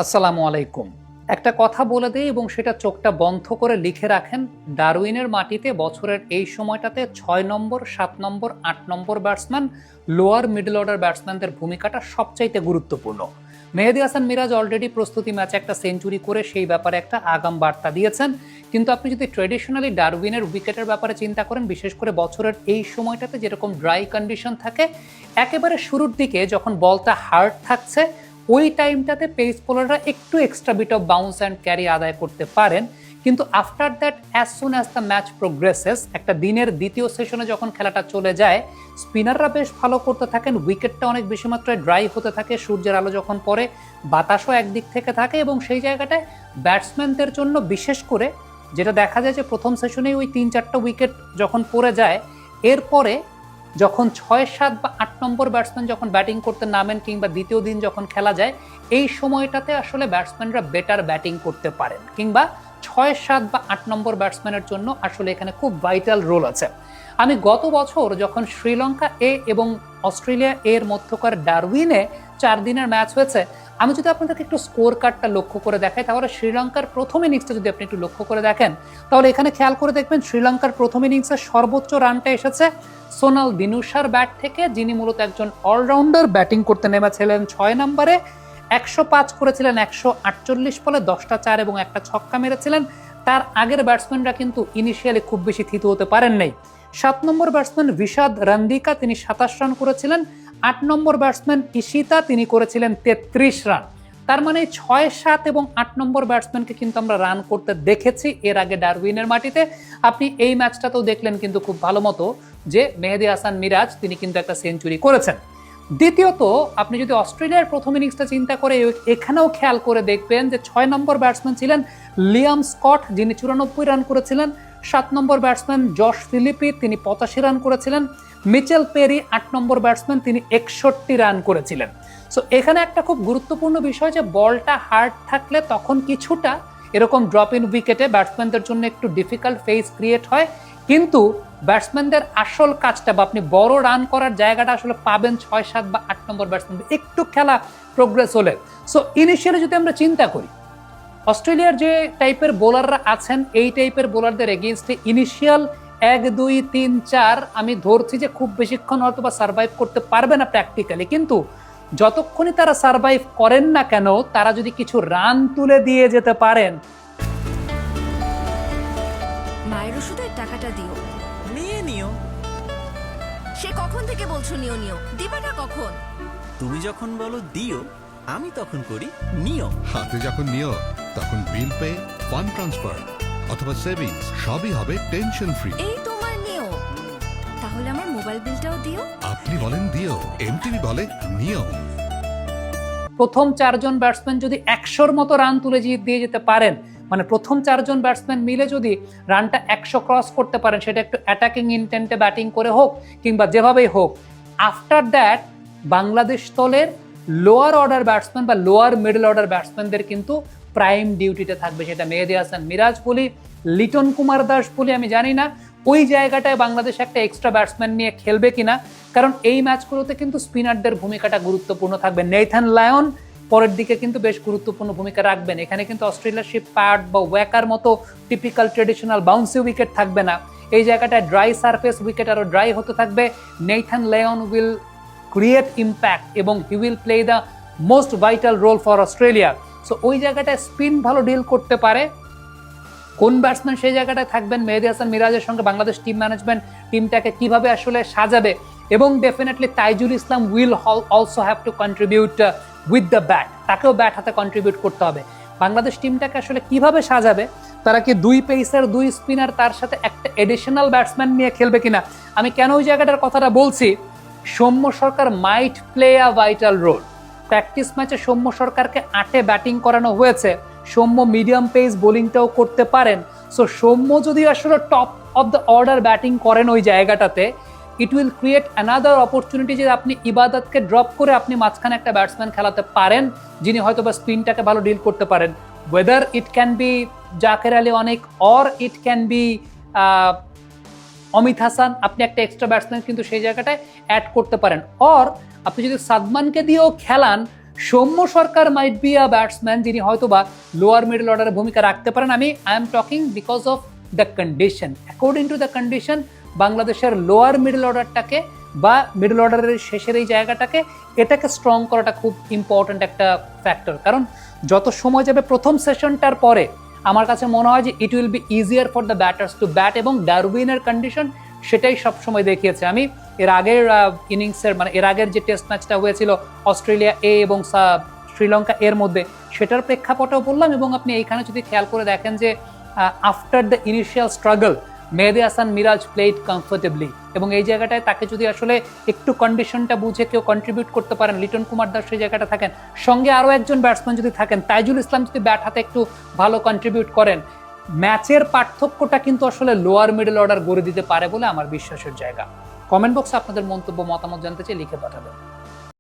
আসসালামু আলাইকুম। একটা কথা বলে দেই এবং সেটা চোখটা বন্ধ করে লিখে রাখেন। ডারউইনের মাটিতে বছরের এই সময়টাতে ৬ নম্বর, ৭ নম্বর, ৮ নম্বর ব্যাটসম্যান, লোয়ার মিডল অর্ডার ব্যাটসম্যানদের ভূমিকাটা সবচাইতে গুরুত্বপূর্ণ। মেহেদী হাসান মিরাজ অলরেডি প্রস্তুতি ম্যাচে একটা সেঞ্চুরি করে সেই ব্যাপারে একটা আগাম বার্তা দিয়েছেন। কিন্তু আপনি যদি ট্র্যাডিশনালি ডারউইনের উইকেটের ব্যাপারে চিন্তা করেন, বিশেষ করে বছরের এই সময়টাতে যেরকম ড্রাই কন্ডিশন থাকে, একেবারে শুরুর দিকে যখন বলটা হার্ড থাকছে ওই টাইমটাতে পেস বোলাররা একটু extra bit of bounce and carry আদায় করতে পারেন। কিন্তু after that as soon as the match progresses, একটা দিনের দ্বিতীয় সেশনে যখন খেলাটা চলে যায়, স্পিনাররা বেশ ভালো করতে থাকেন, উইকেটটা অনেক বেশি মাত্রায় ড্রাই হতে থাকে, সূর্যের আলো যখন পড়ে বাতাসও একদিক থেকে থাকে এবং সেই জায়গাটায় ব্যাটসম্যানদের জন্য বিশেষ করে যেটা দেখা যায় যে প্রথম সেশনেই ওই ৩-৪টা উইকেট যখন পড়ে যায়, এরপরে যখন ৬, ৭ বা ৮ নম্বর ব্যাটসম্যান যখন ব্যাটিং করতে নামেন কিংবা দ্বিতীয় দিন যখন খেলা যায়, এই সময়টাতে আসলে ব্যাটসম্যানরা বেটার ব্যাটিং করতে পারেন, কিংবা ৬, ৭ বা ৮ নম্বর ব্যাটসম্যানের জন্য আসলে এখানে খুব ভাইটাল রোল আছে। আমি গত বছর যখন শ্রীলঙ্কা এ এবং অস্ট্রেলিয়া এর মধ্যকার ডারউইনে ৪ দিনের ম্যাচ হয়েছে, আমি যদি আপনাদেরকে একটু স্কোর কার্ডটা লক্ষ্য করে দেখাই, তাহলে শ্রীলঙ্কার প্রথম ইনিংসটা যদি আপনি একটু লক্ষ্য করে দেখেন, তাহলে এখানে খেয়াল করে দেখবেন শ্রীলঙ্কার প্রথম ইনিংসের সর্বোচ্চ রানটা এসেছে সোনাল দিনুশার ব্যাট থেকে, যিনি মূলত একজন অলরাউন্ডার, ব্যাটিং করতে নেমেছিলেন ৬ নম্বরে, ১০৫ করেছিলেন ১৪৮ বলে, 10টা ৪ এবং একটা ছক্কা মেরেছিলেন। তার আগের ব্যাটসম্যানরা কিন্তু ইনিশিয়ালি খুব বেশি থিতু হতে পারেন নাই। ৭ নম্বর ব্যাটসম্যান বিষাদ রান্দিকা, তিনি ২৭ রান করেছিলেন। ৮ নম্বর ব্যাটসম্যান ইশিতা, তিনি করেছিলেন ৩৩ রান। তার মানে ৬, ৭ এবং ৮ নম্বর ব্যাটসম্যানকে কিন্তু আমরা রান করতে দেখেছি এর আগে ডারউইনের মাটিতে। আপনি এই ম্যাচটাতেও দেখলেন কিন্তু খুব ভালো মতো যে মেহেদী হাসান মিরাজ তিনি কিন্তু একটা সেঞ্চুরি করেছেন। দ্বিতীয়ত, আপনি যদি অস্ট্রেলিয়ার প্রথম ইনিংসটা চিন্তা করে এখানেও খেয়াল করে দেখবেন যে ৬ নম্বর ব্যাটসম্যান ছিলেন লিয়াম স্কট, যিনি ৯৪ রান করেছিলেন। ৭ নম্বর ব্যাটসম্যান জশ ফিলিপি, তিনি ৮৫ রান করেছিলেন। মিচেল পেরি ৮ নম্বর ব্যাটসম্যান, তিনি ৬১ রান করেছিলেন। সো এখানে একটা খুব গুরুত্বপূর্ণ বিষয় যে বলটা হার্ড থাকলে তখন কিছুটা এরকম ড্রপ ইন উইকেটে ব্যাটসম্যানদের জন্য একটু ডিফিকাল্ট ফেজ ক্রিয়েট হয়, কিন্তু ব্যাটসম্যানদের আসল কাজটা বা আপনি বড় রান করার জায়গাটা আসলে পাবেন ৬, ৭ বা ৮ নম্বর ব্যাটসম্যান একটু খেলা প্রোগ্রেস হলে। সো ইনিশিয়ালি যদি আমরা চিন্তা করি, অস্ট্রেলিয়ার যে টাইপের বোলাররা আছেন, এই টাইপের বোলারদের এগেইনস্টে ইনিশিয়াল ১, ২, ৩, ৪ আমি ধরছি যে খুব বেশিক্ষণ হয়তো বা সার্ভাইভ করতে পারবে না প্র্যাকটিক্যালি, কিন্তু যতক্ষণই তারা সার্ভাইভ করেন না কেন, তারা যদি কিছু রান তুলে দিয়ে যেতে পারেন। মায়ের ওষুধের টাকাটা দিও। নিয়ে নিও। সে কখন থেকে বলছো নিও নিও, দিবাটা কখন? তুমি যখন বলো দিও, আমি তখন করি নিও। হাতে যখন নিও তখন বিল পে, ফান্ড ট্রান্সফার অথবা সেভিংস সবই হবে টেনশন ফ্রি। এই তোমার নিও। তাহলে আমার মোবাইল বিলটাও দিও। আপনি বলেন দিও, এমটিভি বলে নিও। প্রথম ৪ জন ব্যাটসম্যান যদি ১০০-র মতো রান তুলে দিয়ে যেতে পারেন, মানে প্রথম ৪ জন ব্যাটসম্যান মিলে যদি রানটা ১০০ ক্রস করতে পারেন, সেটা একটু অ্যাটাকিং ইন্টেন্টে ব্যাটিং করে হোক কিংবা যেভাবেই হোক, আফটার দ্যাট বাংলাদেশ দলের লোয়ার অর্ডার ব্যাটসম্যান বা লোয়ার মিডল অর্ডার ব্যাটসম্যানদের কিন্তু প্রাইম ডিউটিতে থাকবে। সেটা মেহেদী হাসান মিরাজ বলি, লিটন কুমার দাস বলি, আমি জানি না ওই জায়গাটায় বাংলাদেশ একটা এক্সট্রা ব্যাটসম্যান নিয়ে খেলবে কিনা, কারণ এই ম্যাচগুলোতে কিন্তু স্পিনারদের ভূমিকাটা গুরুত্বপূর্ণ থাকবে। নেইথান লায়ন পরের দিকে কিন্তু বেশ গুরুত্বপূর্ণ ভূমিকা রাখবেন। এখানে কিন্তু অস্ট্রেলিয়ার সেই প্যাড বা ওয়াকার মতো টিপিক্যাল ট্রেডিশনাল বাউন্সি উইকেট থাকবে না। এই জায়গাটায় ড্রাই সারফেস উইকেট আরও ড্রাই হতে থাকবে। Nathan Lyon will create impact এবং he will play the most vital role for Australia. So ওই জায়গাটায় স্পিন ভালো ডিল করতে পারে। কোন ব্যাটসম্যান সেই জায়গাটায় থাকবেন, মেহেদী হাসান মিরাজের সঙ্গে বাংলাদেশ টিম ম্যানেজমেন্ট টিমটাকে কিভাবে আসলে সাজাবে, এবং definitely Taijul Islam will also have to contribute with the bat, তাকেও ব্যাট হাতে কন্ট্রিবিউট করতে হবে। বাংলাদেশ টিমটাকে আসলে কিভাবে সাজাবে, তারা কি 2 পেসার 2 স্পিনার তার সাথে একটা এডিশনাল ব্যাটসম্যান নিয়ে খেলবে কিনা। আমি কেন ওই জায়গাটার কথাটা বলছি, Soumya Sarkar might play a vital role. Practice ম্যাচে সৌম্য সরকারকে 8-এ ব্যাটিং করানো হয়েছে, সৌম্য মিডিয়াম পেস বোলিংটাও করতে পারেন। সো সৌম্য যদি আসলে top of the order batting করেন ওই জায়গাটাতে, it will create another opportunity যে আপনি ইবাদতকে ড্রপ করে আপনি মাঝখানে একটা ব্যাটসম্যান খেলাতে পারেন, যিনি হয়তো বা স্পিনটাকে ভালো ডিল করতে পারেন। Whether it can be Jaker Ali Anik, or it can be Amit Hasan, আপনি একটা এক্সট্রা ব্যাটসম্যান কিন্তু সেই জায়গাটায় অ্যাড করতে পারেন। অর আপনি যদি সাদমানকে দিয়েও খেলান, Soumya Sarkar might be a batsman যিনি হয়তোবা লোয়ার মিডল অর্ডারে ভূমিকা রাখতে পারেন। I am talking because of the condition. According to the condition বাংলাদেশের লোয়ার মিডল অর্ডারটাকে বা মিডল অর্ডারের শেষের এই জায়গাটাকে এটাকে স্ট্রং করাটা খুব ইম্পর্ট্যান্ট একটা ফ্যাক্টর। কারণ যত সময় যাবে প্রথম সেশনটার পরে আমার কাছে মনে হয় যে it will be easier for the batters to bat, এবং ডারউইনের কন্ডিশন সেটাই সবসময় দেখিয়েছে। আমি এর আগের ইনিংসের মানে এর আগের যে টেস্ট ম্যাচটা হয়েছিল অস্ট্রেলিয়া এ এবং শ্রীলঙ্কা এর মধ্যে, সেটার প্রেক্ষাপটেও বললাম। এবং আপনি এইখানে যদি খেয়াল করে দেখেন যে after the initial struggle Mehedi Hasan Miraz played comfortably, এবং এই জায়গাটায় তাকে যদি আসলে একটু কন্ডিশনটা বুঝে কেউ কন্ট্রিবিউট করতে পারেন, লিটন কুমার দাস সেই জায়গাটা থাকেন, সঙ্গে আরও একজন ব্যাটসম্যান যদি থাকেন, তাইজুল ইসলাম যদি ব্যাট হাতে একটু ভালো কন্ট্রিবিউট করেন, ম্যাচের পার্থক্যটা কিন্তু আসলে লোয়ার মিডল অর্ডার গড়ে দিতে পারে বলে আমার বিশ্বাসের জায়গা। কমেন্ট বক্সে আপনাদের মন্তব্য মতামত জানতে চাই, লিখে পাঠাবেন।